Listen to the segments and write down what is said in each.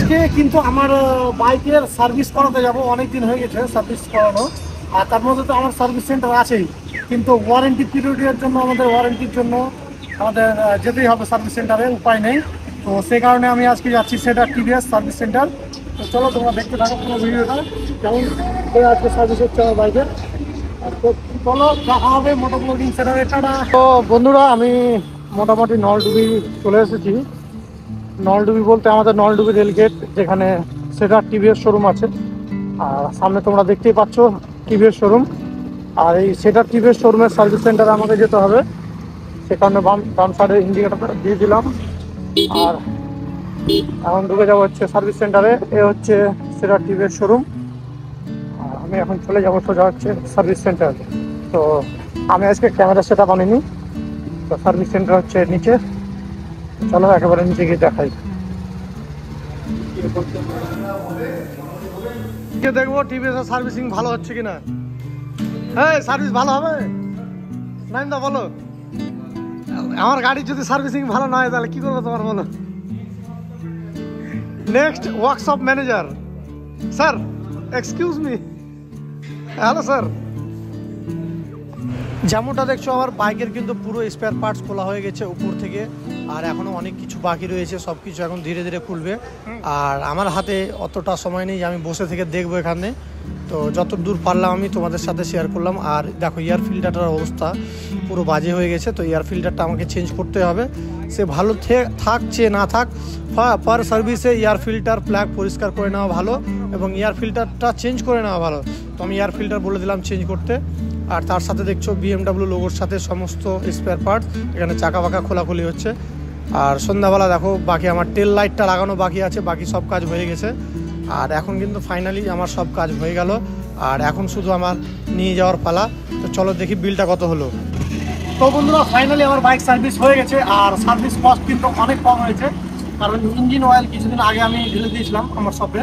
আজকে কিন্তু আমার বাইকের সার্ভিস করাতে যাব, অনেক দিন হয়ে গেছে সার্ভিস করানো। আর তার মধ্যে তো আমার সার্ভিস সেন্টার আছেই, কিন্তু ওয়ারেন্টি পিরিয়ডের জন্য ওয়ারেন্টির জন্য আমাদের যেতেই হবে সার্ভিস সেন্টারে, উপায় নেই। তো সেই কারণে আমি আজকে যাচ্ছি সেটা টিভিএস সার্ভিস সেন্টার। তো চলো তোমরা দেখতে থাকো পুরো ভিডিওটা, কেমন করে আজকে সার্ভিস হচ্ছে আমার বাইকের। তো চলো দেখা হবে মোটামুটি সেন্টারে। তো বন্ধুরা, আমি মোটামুটি নলডুবি চলে এসেছি। নলডুবি বলতে আমাদের নলডুবি রেলগেট, যেখানে সেটা টিভিএস শোরুম আছে। আর সামনে তোমরা দেখতেই পাচ্ছ টিভিএস শোরুম। আর এই সেটা টিভিএস শোরুমের সার্ভিস সেন্টারে আমাকে যেতে হবে, সে কারণে বাম সাইডে ইন্ডিকেটর দিয়ে দিলাম। আর এখন ঢুকে যাবো হচ্ছে সার্ভিস সেন্টারে। এ হচ্ছে সেটা টিভিএস শোরুম। আর আমি এখন চলে যাবো সোজা হচ্ছে সার্ভিস সেন্টার। তো আমি আজকে ক্যামেরা সেট আপ আনিনি, তো সার্ভিস সেন্টার হচ্ছে নিচে। চলো একেবারে নিচে গিয়ে দেখাই। দেখবো টিভিএস সার্ভিসিং ভালো হচ্ছে কিনা। হ্যাঁ, সার্ভিস ভালো হবে নাইম দা, বলো। আমার গাড়ির যদি সার্ভিসিং ভালো না হয় তাহলে কি করবো তোমার, বলো। Next workshop manager sir, excuse me. Hello sir. যেমনটা দেখছো আমার বাইকের কিন্তু পুরো স্পেয়ার পার্টস খোলা হয়ে গেছে উপর থেকে, আর এখনো অনেক কিছু বাকি রয়েছে, সব কিছু এখন ধীরে ধীরে খুলবে। আর আমার হাতে অতটা সময় নেই যে আমি বসে থেকে দেখবো এখানে, তো যত দূর পারলাম আমি তোমাদের সাথে শেয়ার করলাম। আর দেখো এয়ার ফিল্টারটার অবস্থা পুরো বাজে হয়ে গেছে, তো এয়ার ফিল্টারটা আমাকে চেঞ্জ করতে হবে। সে ভালো থাকছে না থাক, পার সার্ভিসে এয়ার ফিল্টার প্লাগ পরিষ্কার করে নেওয়া ভালো এবং এয়ার ফিল্টারটা চেঞ্জ করে নেওয়া ভালো। তো আমি এয়ার ফিল্টার বলে দিলাম চেঞ্জ করতে। আর তার সাথে দেখছো BMW লোগোর সাথে সমস্ত স্পেয়ার পার্টস, এখানে চাকা বাঁকা খোলাখুলি হচ্ছে। আর সন্ধ্যাবেলা দেখো বাকি আমার টেল লাইটটা লাগানো বাকি আছে, বাকি সব কাজ হয়ে গেছে। আর এখন কিন্তু ফাইনালি আমার সব কাজ হয়ে গেল, আর এখন শুধু আমার নিয়ে যাওয়ার পালা। তো চলো দেখি বিলটা কত হলো। তো বন্ধুরা, ফাইনালি আমার বাইক সার্ভিস হয়ে গেছে, আর সার্ভিস কস্ট কিন্তু অনেক কম হয়েছে, কারণ ইঞ্জিন অয়েল কিছুদিন আগে আমি ঢেলে দিয়েছিলাম আমার শপে,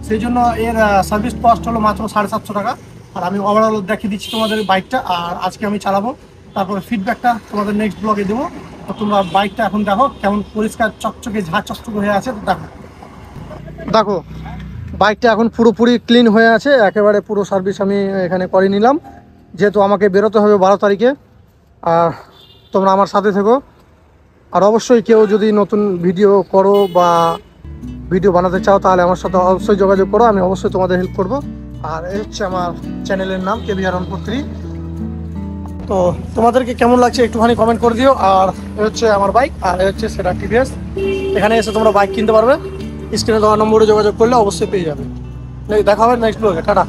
সেই জন্য এর সার্ভিস কস্ট হলো মাত্র 750 টাকা। আর আমি ওভারঅল দেখিয়ে দিচ্ছি তোমাদের বাইকটা, আর আজকে আমি চালাবো, তারপরে ফিডব্যাকটা তোমাদের নেক্সট ব্লগে দেবো। তো তোমরা বাইকটা এখন দেখো কেমন পরিষ্কার চকচকে ঝাঁ চকচকে হয়ে আছে। তো দেখো বাইকটা এখন পুরোপুরি ক্লিন হয়ে আছে, একেবারে পুরো সার্ভিস আমি এখানে করে নিলাম, যেহেতু আমাকে বেরোতে হবে 12 তারিখে। আর তোমরা আমার সাথে থেকো। আর অবশ্যই কেউ যদি নতুন ভিডিও করো বা ভিডিও বানাতে চাও তাহলে আমার সাথে অবশ্যই যোগাযোগ করো, আমি অবশ্যই তোমাদের হেল্প করব। আর এই হচ্ছে আমার চ্যানেলের নাম KBR143। তো তোমাদেরকে কেমন লাগছে একটুখানি কমেন্ট করে দিও। আর এ হচ্ছে আমার বাইক, আর এ হচ্ছে সেটা টিভিএস। এখানে এসে তোমরা বাইক কিনতে পারবে, স্ক্রিনে দেওয়া নম্বরে যোগাযোগ করলে অবশ্যই পেয়ে যাবে। দেখা হবে নেক্সট ব্লগে। টাটা।